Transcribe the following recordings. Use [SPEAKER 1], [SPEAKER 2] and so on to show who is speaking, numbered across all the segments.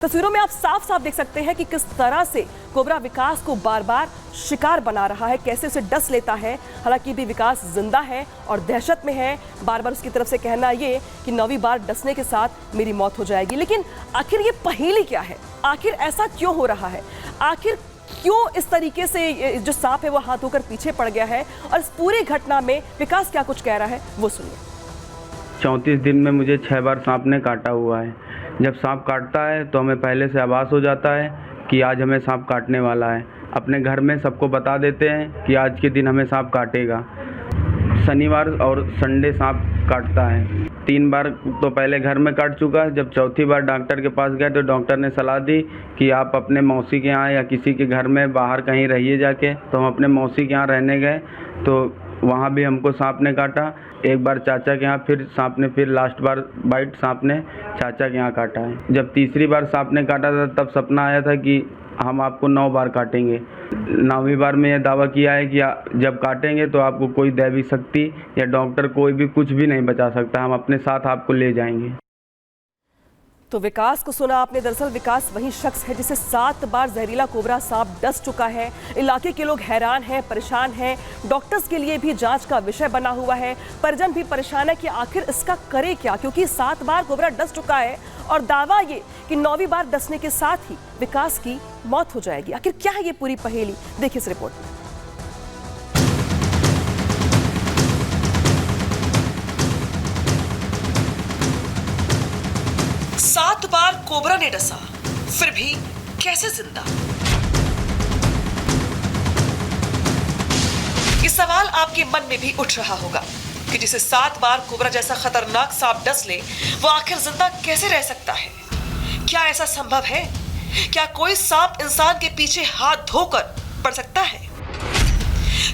[SPEAKER 1] तस्वीरों में आप साफ साफ देख सकते हैं कि किस तरह से कोबरा विकास को बार बार शिकार बना रहा है, कैसे उसे डस लेता है। हालांकि भी विकास जिंदा है और दहशत में है। बार बार उसकी तरफ से कहना ये कि 9वीं बार डसने के साथ मेरी मौत हो जाएगी। लेकिन आखिर ये पहेली क्या है? आखिर ऐसा क्यों हो रहा है? आखिर क्यों इस तरीके से जो सांप है वो हाथ धोकर पीछे पड़ गया है? और इस पूरी घटना में विकास क्या कुछ कह रहा है वो सुनिए।
[SPEAKER 2] 34 दिन में मुझे 6 बार सांप ने काटा हुआ है। जब सांप काटता है तो हमें पहले से आभास हो जाता है कि आज हमें सांप काटने वाला है। अपने घर में सबको बता देते हैं कि आज के दिन हमें सांप काटेगा। शनिवार और संडे सांप काटता है। 3 बार तो पहले घर में काट चुका है। जब चौथी बार डॉक्टर के पास गए तो डॉक्टर ने सलाह दी कि आप अपने मौसी के यहाँ या किसी के घर में बाहर कहीं रहिए जाके। तो हम अपने मौसी के यहाँ रहने गए तो वहाँ भी हमको सांप ने काटा। एक बार चाचा के यहाँ फिर सांप ने, फिर लास्ट बार बाइट सांप ने चाचा के यहाँ काटा है। जब तीसरी बार सांप ने काटा था तब सपना आया था कि हम आपको 9 बार काटेंगे। 9वीं बार में यह दावा किया है कि जब काटेंगे तो आपको कोई दैवी शक्ति या डॉक्टर कोई भी कुछ भी नहीं बचा सकता। हम अपने साथ आपको ले जाएंगे।
[SPEAKER 1] तो विकास को सुना आपने। दरअसल विकास वही शख्स है जिसे 7 बार जहरीला कोबरा सांप डस चुका है। इलाके के लोग हैरान हैं, परेशान हैं। डॉक्टर्स के लिए भी जांच का विषय बना हुआ है। परिजन भी परेशान है कि आखिर इसका करे क्या, क्योंकि 7 बार कोबरा डस चुका है और दावा ये कि 9वीं बार डसने के साथ ही विकास की मौत हो जाएगी। आखिर क्या है ये पूरी पहेली, देखिए इस रिपोर्ट में। 7 बार कोबरा ने डसा, फिर भी कैसे जिंदा? ये सवाल आपके मन में भी उठ रहा होगा कि जिसे 7 बार कोबरा जैसा खतरनाक सांप डस ले वो आखिर जिंदा कैसे रह सकता है? क्या ऐसा संभव है? क्या कोई सांप इंसान के पीछे हाथ धोकर पड़ सकता है?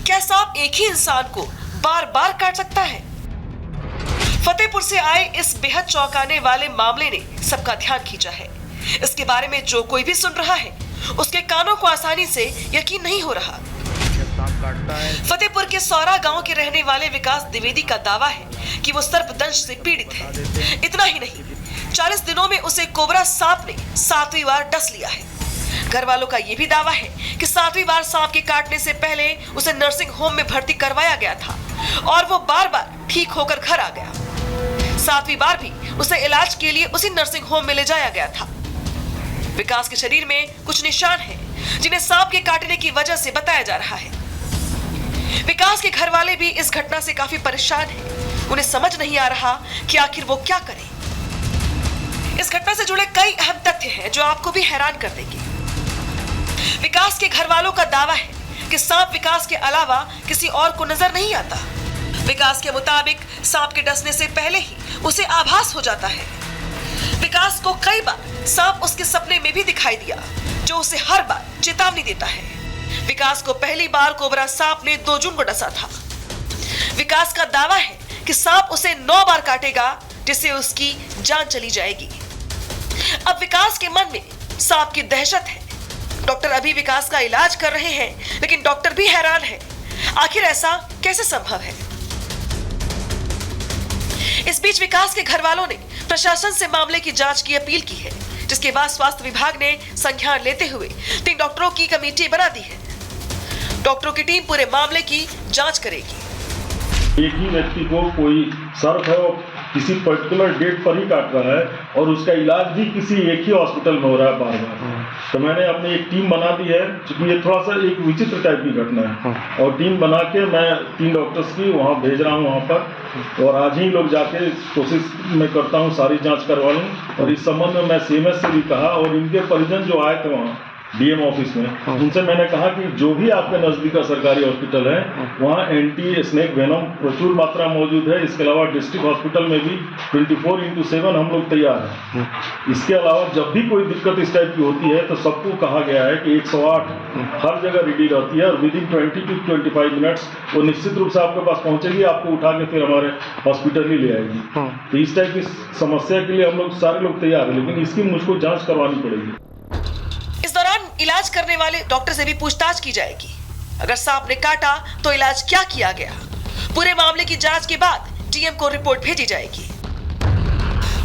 [SPEAKER 1] क्या सांप एक ही इंसान को बार बार काट सकता है? फतेहपुर से आए इस बेहद चौंकाने वाले मामले ने सबका ध्यान खींचा है। इसके बारे में जो कोई भी सुन रहा है उसके कानों को आसानी से यकीन नहीं हो रहा। फतेहपुर के सौरा गांव के रहने वाले विकास द्विवेदी का दावा है कि वो सर्पदंश से पीड़ित है। इतना ही नहीं, 40 दिनों में उसे कोबरा सांप ने 7वीं बार डस लिया है। घर वालों का यह भी दावा है कि 7वीं बार सांप के काटने से पहले उसे नर्सिंग होम में भर्ती करवाया गया था और वो बार बार ठीक होकर घर आ गया। 7वीं बार भी उसे इलाज के लिए उसी नर्सिंग होम में ले जाया गया था। विकास के शरीर में कुछ निशान हैं जिन्हें सांप के काटने की वजह से बताया जा रहा है। विकास के घर वाले भी इस घटना से काफी परेशान हैं। उन्हें समझ नहीं आ रहा कि आखिर वो क्या करें। इस घटना से जुड़े कई अहम तथ्य हैं जो आपको भी हैरान कर देंगे। विकास के घर वालों का दावा है कि सांप विकास के अलावा किसी और को नजर नहीं आता। विकास के मुताबिक सांप के डसने से पहले ही उसे आभास हो जाता है। विकास को कई बार सांप उसके सपने में भी दिखाई दिया, जो उसे हर बार चेतावनी देता है। विकास को पहली बार कोबरा सांप ने 2 जून को डसा था। विकास का दावा है कि सांप उसे 9 बार काटेगा, जिससे उसकी जान चली जाएगी। अब विकास के मन में सांप की दहशत है। डॉक्टर अभी विकास का इलाज कर रहे हैं, लेकिन डॉक्टर भी हैरान है। आखिर ऐसा कैसे संभव है? इस बीच विकास के घर वालों ने प्रशासन से मामले की जांच की अपील की है, जिसके बाद स्वास्थ्य विभाग ने संज्ञान लेते हुए 3 डॉक्टरों की कमेटी बना दी है। डॉक्टरों की टीम पूरे मामले की जांच करेगी।
[SPEAKER 3] एक ही व्यक्ति को कोई सर्प है और किसी पर्टिकुलर डेट पर ही काट रहा है और उसका इलाज भी किसी एक ही हॉस्पिटल में हो रहा है बार बार। तो मैंने अपनी एक टीम बना दी है, क्योंकि ये थोड़ा सा एक विचित्र टाइप की घटना है। और टीम बना के मैं 3 डॉक्टर्स की वहाँ भेज रहा हूँ वहाँ पर, और आज ही लोग जाके कोशिश मैं करता हूँ सारी जांच करवा लूँ। और इस संबंध में मैं CMS से भी कहा, और इनके परिजन जो आए थे वहाँ DM ऑफिस में, उनसे मैंने कहा कि जो भी आपके नज़दीक का सरकारी हॉस्पिटल है वहाँ एंटी स्नेक वेनम प्रचुर मात्रा मौजूद है। इसके अलावा डिस्ट्रिक्ट हॉस्पिटल में भी 24/7 हम लोग तैयार हैं। इसके अलावा जब भी कोई दिक्कत इस टाइप की होती है तो सबको कहा गया है कि 108 हर जगह रेडी रहती है, और विदिन 20 to 25 मिनट्स वो निश्चित रूप से आपके पास पहुँचेगी, आपको उठा के फिर हमारे हॉस्पिटल ही ले आएगी। तो इस टाइप की समस्या के लिए हम लोग सारे लोग तैयार हैं, लेकिन इसकी मुझको जाँच करवानी पड़ेगी।
[SPEAKER 1] इलाज करने वाले डॉक्टर से भी पूछताछ की जाएगी। अगर सांप ने काटा तो इलाज क्या किया गया? पूरे मामले की जांच के बाद DM को रिपोर्ट भेजी जाएगी।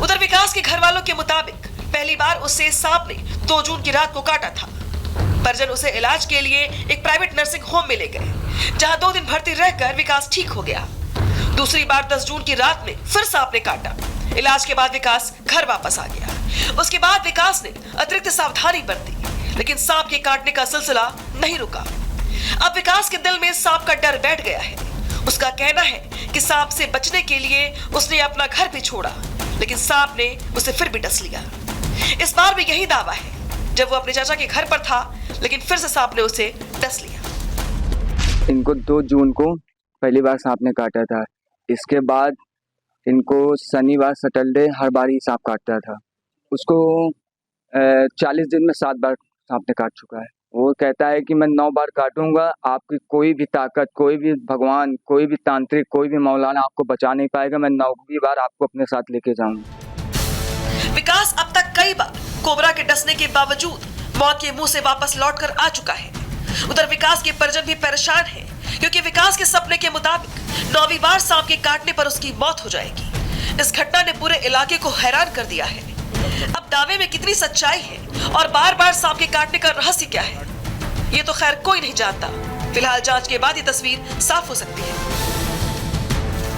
[SPEAKER 1] उधर विकास के घर वालों के मुताबिक पहली बार उसे सांप ने 2 जून की रात को काटा था। परिजन उसे इलाज के लिए एक प्राइवेट नर्सिंग होम में ले गए, जहां 2 दिन भर्ती रहकर विकास ठीक हो गया। दूसरी बार 10 जून की रात में फिर सांप ने काटा। इलाज के बाद विकास घर वापस आ गया। उसके बाद विकास ने अतिरिक्त सावधानी बरती, लेकिन सांप के काटने का सिलसिला नहीं रुका। अब विकास के दिल में सांप का डर बैठ गया है। उसका कहना है कि सांप से बचने के लिए उसने अपना घर भी छोड़ा, लेकिन सांप ने उसे फिर भी डस लिया। इस बार भी यही दावा है, जब वो अपने चाचा के घर पर था, लेकिन फिर से सांप ने उसे डस लिया।
[SPEAKER 4] इनको 2 जून को पहली बार सांप ने काटा था। इसके बाद इनको शनिवार सैटरडे हर बार ही सांप काटता था। उसको 40 दिन में 7 बार सांप ने काट चुका है। वो कहता है कि मैं 9 बार काटूंगा, आपकी कोई भी ताकत, कोई भी भगवान, कोई भी तांत्रिक, कोई भी मौलाना आपको बचा नहीं पाएगा। मैं 9वीं बार आपको अपने साथ लेके जाऊंगा।
[SPEAKER 1] विकास अब तक कई बार कोबरा के डसने के बावजूद मौत के मुंह से वापस लौटकर आ चुका है। उधर विकास के परिजन भी परेशान हैं, क्योंकि विकास के सपने के मुताबिक 9वीं बार सांप के काटने पर उसकी मौत हो जाएगी। इस घटना ने पूरे इलाके को हैरान कर दिया है। अब दावे में कितनी सच्चाई है और बार बार सांप के काटने का रहस्य क्या है, ये तो खैर कोई नहीं जानता। फिलहाल जांच के बाद ये तस्वीर साफ हो सकती है।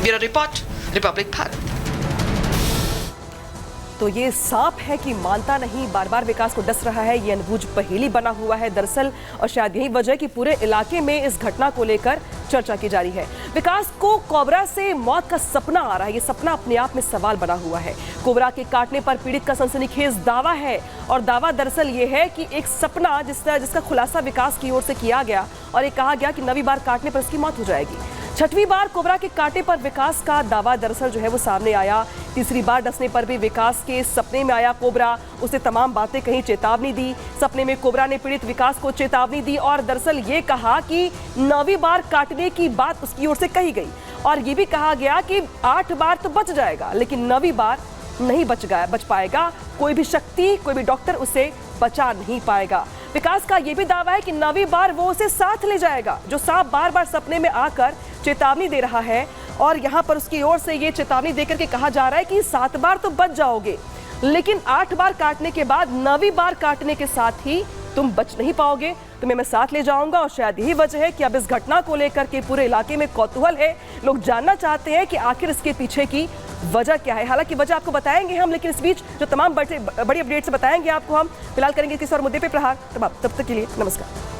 [SPEAKER 1] Bureau report, Republic Bharat. तो ये सांप है कि मानता नहीं, बार बार विकास को डस रहा है, ये अनबूझ पहेली बना हुआ है दरअसल, और शायद यही वजह कि पूरे इलाके में इस घटना को लेकर चर्चा की जा रही है। विकास को कोबरा से मौत का सपना आ रहा है, ये सपना अपने आप में सवाल बना हुआ है। कोबरा के काटने पर पीड़ित का सनसनीखेज दावा है, और दावा दरअसल ये है कि एक सपना जिसका खुलासा विकास की ओर से किया गया और ये कहा गया कि 9वीं बार काटने पर उसकी मौत हो जाएगी। 6वीं बार कोबरा के काटने पर विकास का दावा दरअसल जो है वो सामने आया। तीसरी बार डसने पर भी विकास के सपने में आया कोबरा, उसे तमाम बातें कहीं, चेतावनी दी। सपने में कोबरा ने पीड़ित विकास को चेतावनी दी और दरअसल ये कहा कि 9वीं बार काटने की बात उसकी ओर से कही गई, और ये भी कहा गया कि 8 बार तो बच जाएगा, लेकिन 9वीं बार नहीं बच पाएगा। कोई भी शक्ति, कोई भी डॉक्टर उसे बचा नहीं पाएगा। विकास का यह भी दावा है कि 9वीं बार वो उसे साथ ले जाएगा, जो सांप बार बार सपने में आकर चेतावनी दे रहा है, और यहाँ पर उसकी ओर से ये चेतावनी देकर के कहा जा रहा है कि 7 बार तो बच जाओगे, लेकिन 8 बार काटने के बाद 9वीं बार काटने के साथ ही तुम बच नहीं पाओगे, तुम्हें मैं साथ ले जाऊंगा। और शायद यही वजह है कि अब इस घटना को लेकर के पूरे इलाके में कौतूहल है। लोग जानना चाहते हैं कि आखिर इसके पीछे की वजह क्या है। हालांकि वजह आपको बताएंगे हम, लेकिन इस बीच जो तमाम बड़ी अपडेट्स बताएंगे आपको हम। फिलहाल करेंगे किसी और मुद्दे पे प्रहार। तब तक के लिए नमस्कार।